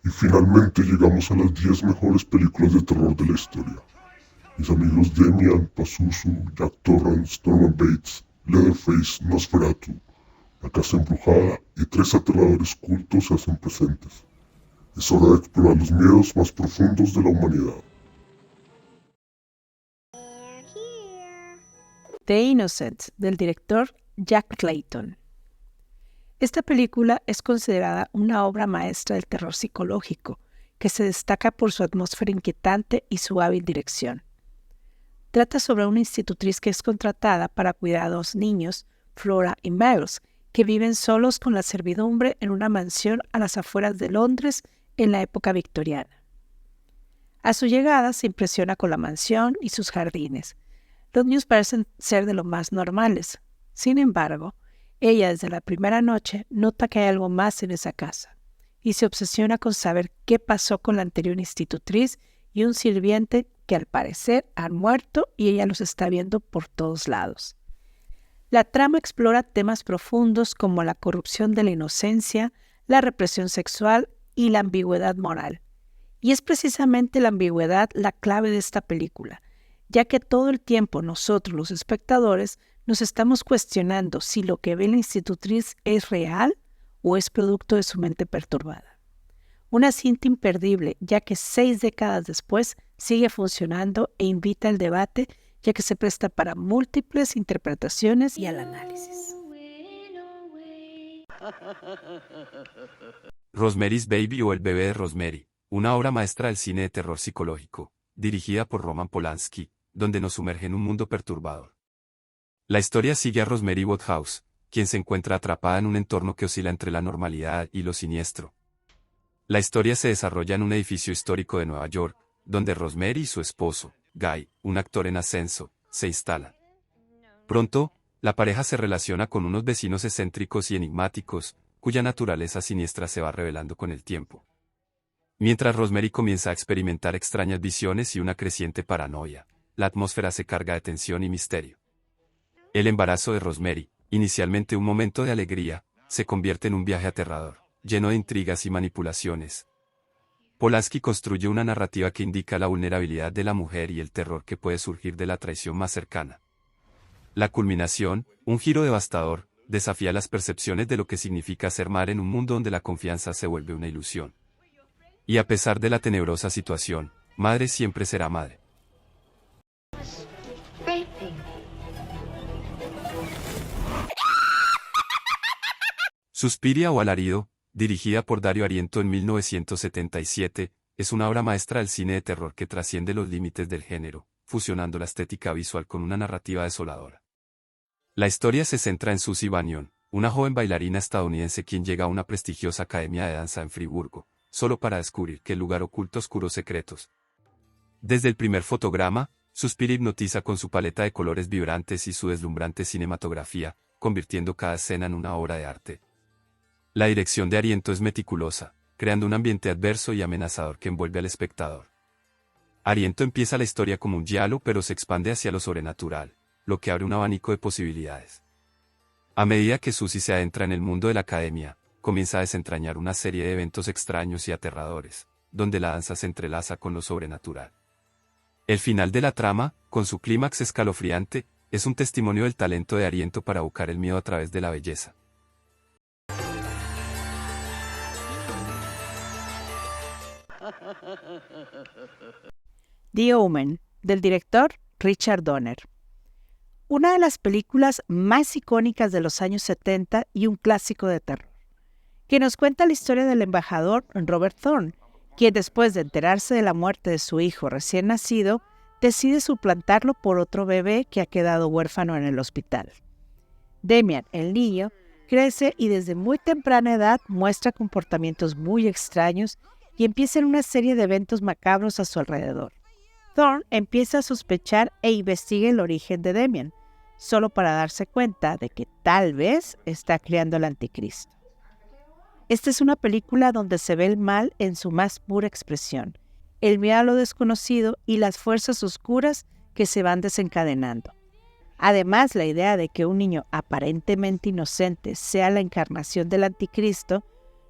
Y finalmente llegamos a las 10 mejores películas de terror de la historia. Mis amigos Demian, Pazuzu, Jack Torrance, Norman Bates, Leatherface, Nosferatu, La Casa Embrujada y tres aterradores cultos se hacen presentes. Es hora de explorar los miedos más profundos de la humanidad. The Innocents, del director Jack Clayton. Esta película es considerada una obra maestra del terror psicológico, que se destaca por su atmósfera inquietante y su hábil dirección. Trata sobre una institutriz que es contratada para cuidar a dos niños, Flora y Miles, que viven solos con la servidumbre en una mansión a las afueras de Londres en la época victoriana. A su llegada se impresiona con la mansión y sus jardines. Los niños parecen ser de lo más normales. Sin embargo, ella desde la primera noche nota que hay algo más en esa casa y se obsesiona con saber qué pasó con la anterior institutriz y un sirviente que al parecer han muerto y ella los está viendo por todos lados. La trama explora temas profundos como la corrupción de la inocencia, la represión sexual y la ambigüedad moral. Y es precisamente la ambigüedad la clave de esta película, ya que todo el tiempo nosotros, los espectadores, nos estamos cuestionando si lo que ve la institutriz es real o es producto de su mente perturbada. Una cinta imperdible, ya que 6 décadas después sigue funcionando e invita al debate, ya que se presta para múltiples interpretaciones y al análisis. Rosemary's Baby o El bebé de Rosemary, una obra maestra del cine de terror psicológico, dirigida por Roman Polanski, donde nos sumerge en un mundo perturbador. La historia sigue a Rosemary Woodhouse, quien se encuentra atrapada en un entorno que oscila entre la normalidad y lo siniestro. La historia se desarrolla en un edificio histórico de Nueva York, donde Rosemary y su esposo, Guy, un actor en ascenso, se instalan. Pronto, la pareja se relaciona con unos vecinos excéntricos y enigmáticos, cuya naturaleza siniestra se va revelando con el tiempo. Mientras Rosemary comienza a experimentar extrañas visiones y una creciente paranoia, la atmósfera se carga de tensión y misterio. El embarazo de Rosemary, inicialmente un momento de alegría, se convierte en un viaje aterrador, lleno de intrigas y manipulaciones. Polanski construye una narrativa que indica la vulnerabilidad de la mujer y el terror que puede surgir de la traición más cercana. La culminación, un giro devastador, desafía las percepciones de lo que significa ser madre en un mundo donde la confianza se vuelve una ilusión. Y a pesar de la tenebrosa situación, madre siempre será madre. Suspiria o Alarido, dirigida por Dario Argento en 1977, es una obra maestra del cine de terror que trasciende los límites del género, fusionando la estética visual con una narrativa desoladora. La historia se centra en Susie Bannion, una joven bailarina estadounidense quien llega a una prestigiosa academia de danza en Friburgo, solo para descubrir que el lugar oculta oscuros secretos. Desde el primer fotograma, Suspiria hipnotiza con su paleta de colores vibrantes y su deslumbrante cinematografía, convirtiendo cada escena en una obra de arte. La dirección de Argento es meticulosa, creando un ambiente adverso y amenazador que envuelve al espectador. Argento empieza la historia como un giallo pero se expande hacia lo sobrenatural, lo que abre un abanico de posibilidades. A medida que Susie se adentra en el mundo de la academia, comienza a desentrañar una serie de eventos extraños y aterradores, donde la danza se entrelaza con lo sobrenatural. El final de la trama, con su clímax escalofriante, es un testimonio del talento de Argento para evocar el miedo a través de la belleza. The Omen, del director Richard Donner. Una de las películas más icónicas de los años 70 y un clásico de terror, que nos cuenta la historia del embajador Robert Thorne, quien después de enterarse de la muerte de su hijo recién nacido, decide suplantarlo por otro bebé que ha quedado huérfano en el hospital. Demian, el niño, crece y desde muy temprana edad muestra comportamientos muy extraños y empiezan una serie de eventos macabros a su alrededor. Thorne empieza a sospechar e investiga el origen de Demian, solo para darse cuenta de que tal vez está criando al anticristo. Esta es una película donde se ve el mal en su más pura expresión, el miedo a lo desconocido y las fuerzas oscuras que se van desencadenando. Además, la idea de que un niño aparentemente inocente sea la encarnación del anticristo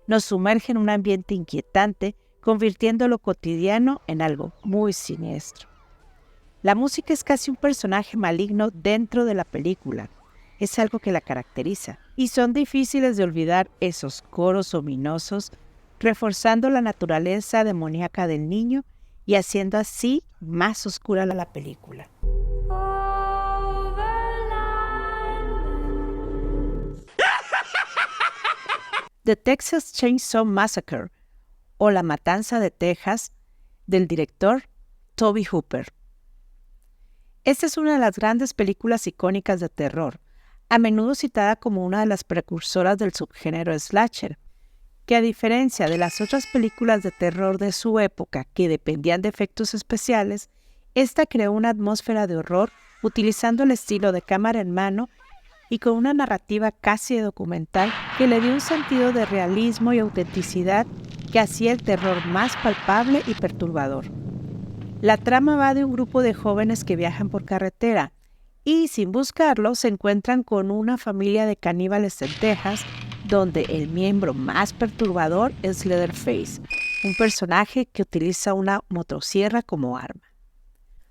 nos sumerge en un ambiente inquietante convirtiendo lo cotidiano en algo muy siniestro. La música es casi un personaje maligno dentro de la película. Es algo que la caracteriza, y son difíciles de olvidar esos coros ominosos, reforzando la naturaleza demoníaca del niño y haciendo así más oscura la película. The Texas Chainsaw Massacre, o La Matanza de Texas, del director Tobe Hooper. Esta es una de las grandes películas icónicas de terror, a menudo citada como una de las precursoras del subgénero slasher, que a diferencia de las otras películas de terror de su época que dependían de efectos especiales, esta creó una atmósfera de horror utilizando el estilo de cámara en mano y con una narrativa casi documental que le dio un sentido de realismo y autenticidad que hacía el terror más palpable y perturbador. La trama va de un grupo de jóvenes que viajan por carretera y, sin buscarlo, se encuentran con una familia de caníbales en Texas, donde el miembro más perturbador es Leatherface, un personaje que utiliza una motosierra como arma.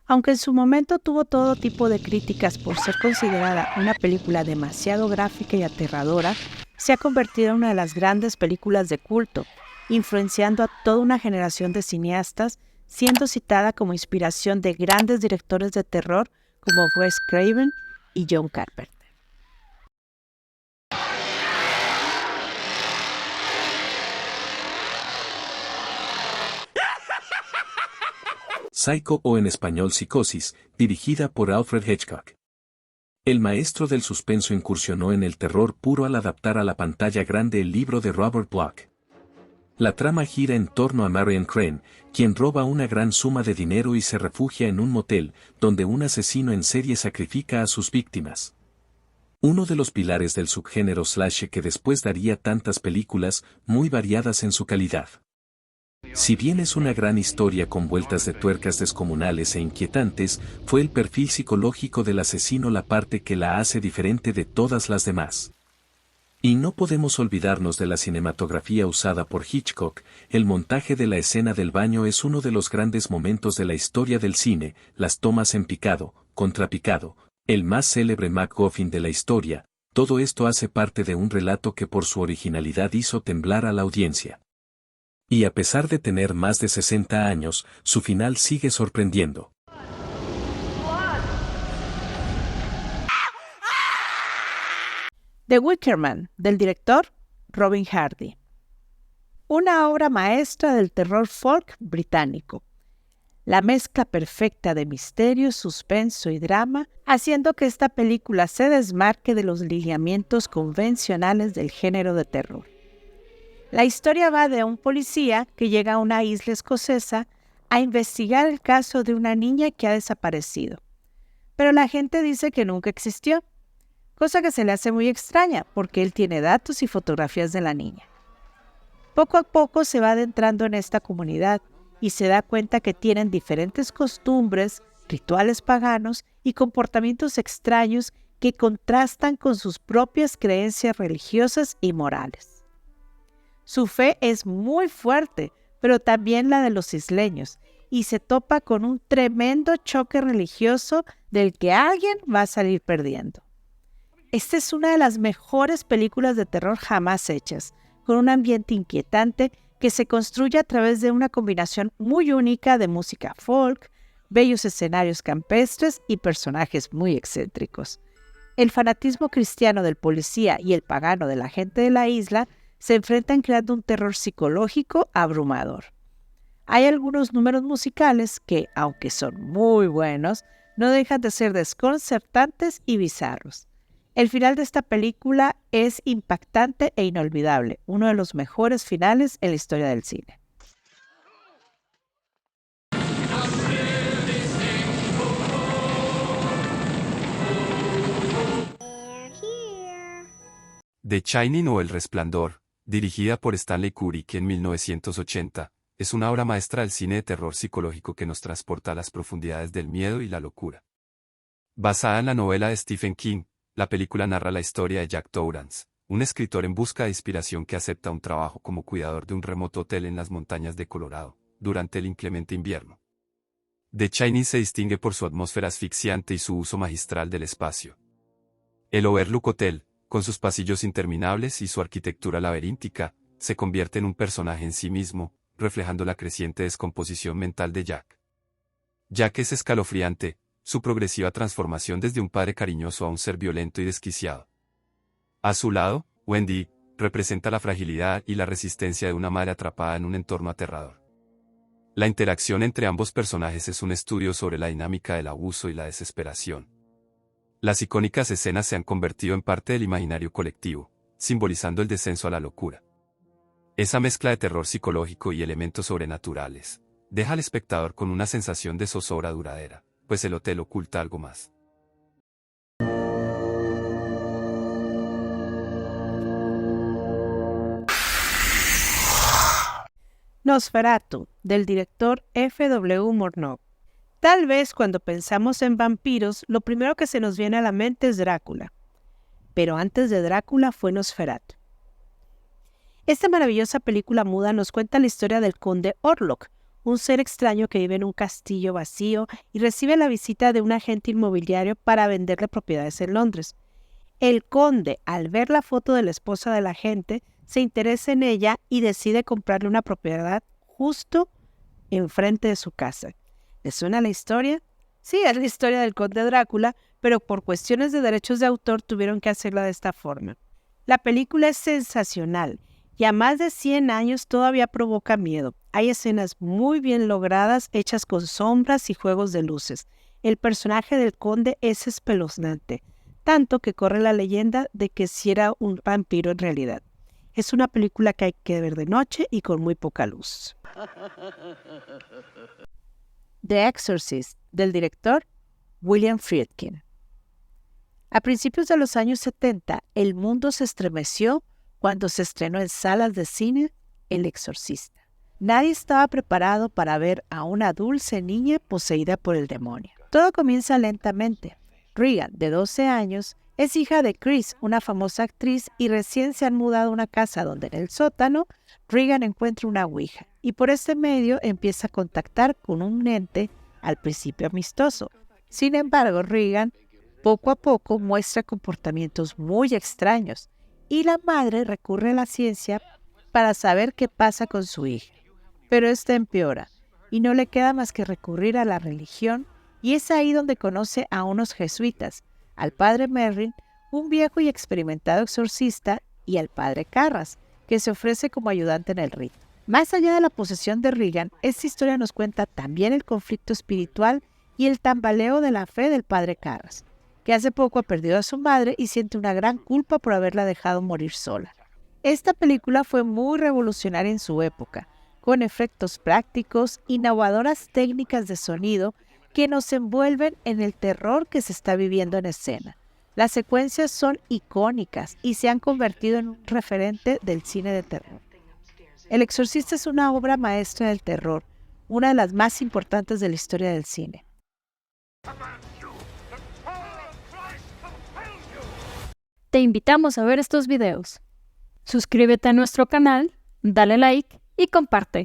Aunque en su momento tuvo todo tipo de críticas por ser considerada una película demasiado gráfica y aterradora, se ha convertido en una de las grandes películas de culto, influenciando a toda una generación de cineastas, siendo citada como inspiración de grandes directores de terror como Wes Craven y John Carpenter. Psycho, o en español Psicosis, dirigida por Alfred Hitchcock. El maestro del suspenso incursionó en el terror puro al adaptar a la pantalla grande el libro de Robert Bloch. La trama gira en torno a Marion Crane, quien roba una gran suma de dinero y se refugia en un motel, donde un asesino en serie sacrifica a sus víctimas. Uno de los pilares del subgénero slasher que después daría tantas películas, muy variadas en su calidad. Si bien es una gran historia con vueltas de tuercas descomunales e inquietantes, fue el perfil psicológico del asesino la parte que la hace diferente de todas las demás. Y no podemos olvidarnos de la cinematografía usada por Hitchcock. El montaje de la escena del baño es uno de los grandes momentos de la historia del cine, las tomas en picado, contrapicado, el más célebre MacGuffin de la historia. Todo esto hace parte de un relato que por su originalidad hizo temblar a la audiencia. Y a pesar de tener más de 60 años, su final sigue sorprendiendo. The Wicker Man, del director Robin Hardy. Una obra maestra del terror folk británico. La mezcla perfecta de misterio, suspenso y drama, haciendo que esta película se desmarque de los lineamientos convencionales del género de terror. La historia va de un policía que llega a una isla escocesa a investigar el caso de una niña que ha desaparecido. Pero la gente dice que nunca existió, cosa que se le hace muy extraña porque él tiene datos y fotografías de la niña. Poco a poco se va adentrando en esta comunidad y se da cuenta que tienen diferentes costumbres, rituales paganos y comportamientos extraños que contrastan con sus propias creencias religiosas y morales. Su fe es muy fuerte, pero también la de los isleños, y se topa con un tremendo choque religioso del que alguien va a salir perdiendo. Esta es una de las mejores películas de terror jamás hechas, con un ambiente inquietante que se construye a través de una combinación muy única de música folk, bellos escenarios campestres y personajes muy excéntricos. El fanatismo cristiano del policía y el pagano de la gente de la isla se enfrentan creando un terror psicológico abrumador. Hay algunos números musicales que, aunque son muy buenos, no dejan de ser desconcertantes y bizarros. El final de esta película es impactante e inolvidable, uno de los mejores finales en la historia del cine. The Shining, o El Resplandor, dirigida por Stanley Kubrick en 1980, es una obra maestra del cine de terror psicológico que nos transporta a las profundidades del miedo y la locura. Basada en la novela de Stephen King, la película narra la historia de Jack Torrance, un escritor en busca de inspiración que acepta un trabajo como cuidador de un remoto hotel en las montañas de Colorado, durante el inclemente invierno. The Shining se distingue por su atmósfera asfixiante y su uso magistral del espacio. El Overlook Hotel, con sus pasillos interminables y su arquitectura laberíntica, se convierte en un personaje en sí mismo, reflejando la creciente descomposición mental de Jack. Jack es escalofriante, su progresiva transformación desde un padre cariñoso a un ser violento y desquiciado. A su lado, Wendy representa la fragilidad y la resistencia de una madre atrapada en un entorno aterrador. La interacción entre ambos personajes es un estudio sobre la dinámica del abuso y la desesperación. Las icónicas escenas se han convertido en parte del imaginario colectivo, simbolizando el descenso a la locura. Esa mezcla de terror psicológico y elementos sobrenaturales deja al espectador con una sensación de zozobra duradera, pues el hotel oculta algo más. Nosferatu, del director F.W. Murnau. Tal vez cuando pensamos en vampiros, lo primero que se nos viene a la mente es Drácula. Pero antes de Drácula fue Nosferatu. Esta maravillosa película muda nos cuenta la historia del conde Orlok, un ser extraño que vive en un castillo vacío y recibe la visita de un agente inmobiliario para venderle propiedades en Londres. El conde, al ver la foto de la esposa del agente, se interesa en ella y decide comprarle una propiedad justo enfrente de su casa. ¿Le suena la historia? Sí, es la historia del conde Drácula, pero por cuestiones de derechos de autor tuvieron que hacerla de esta forma. La película es sensacional y a más de 100 años todavía provoca miedo. Hay escenas muy bien logradas, hechas con sombras y juegos de luces. El personaje del conde es espeluznante, tanto que corre la leyenda de que sí era un vampiro en realidad. Es una película que hay que ver de noche y con muy poca luz. The Exorcist, del director William Friedkin. A principios de los años 70, el mundo se estremeció cuando se estrenó en salas de cine El Exorcista. Nadie estaba preparado para ver a una dulce niña poseída por el demonio. Todo comienza lentamente. Regan, de 12 años, es hija de Chris, una famosa actriz, y recién se han mudado a una casa donde en el sótano Regan encuentra una ouija y por este medio empieza a contactar con un ente al principio amistoso. Sin embargo, Regan poco a poco muestra comportamientos muy extraños y la madre recurre a la ciencia para saber qué pasa con su hija. Pero esta empeora y no le queda más que recurrir a la religión, y es ahí donde conoce a unos jesuitas, al padre Merrin, un viejo y experimentado exorcista, y al padre Carras, que se ofrece como ayudante en el rito. Más allá de la posesión de Regan, esta historia nos cuenta también el conflicto espiritual y el tambaleo de la fe del padre Carras, que hace poco ha perdido a su madre y siente una gran culpa por haberla dejado morir sola. Esta película fue muy revolucionaria en su época, con efectos prácticos, innovadoras técnicas de sonido que nos envuelven en el terror que se está viviendo en escena. Las secuencias son icónicas y se han convertido en un referente del cine de terror. El Exorcista es una obra maestra del terror, una de las más importantes de la historia del cine. Te invitamos a ver estos videos. Suscríbete a nuestro canal, dale like y comparte.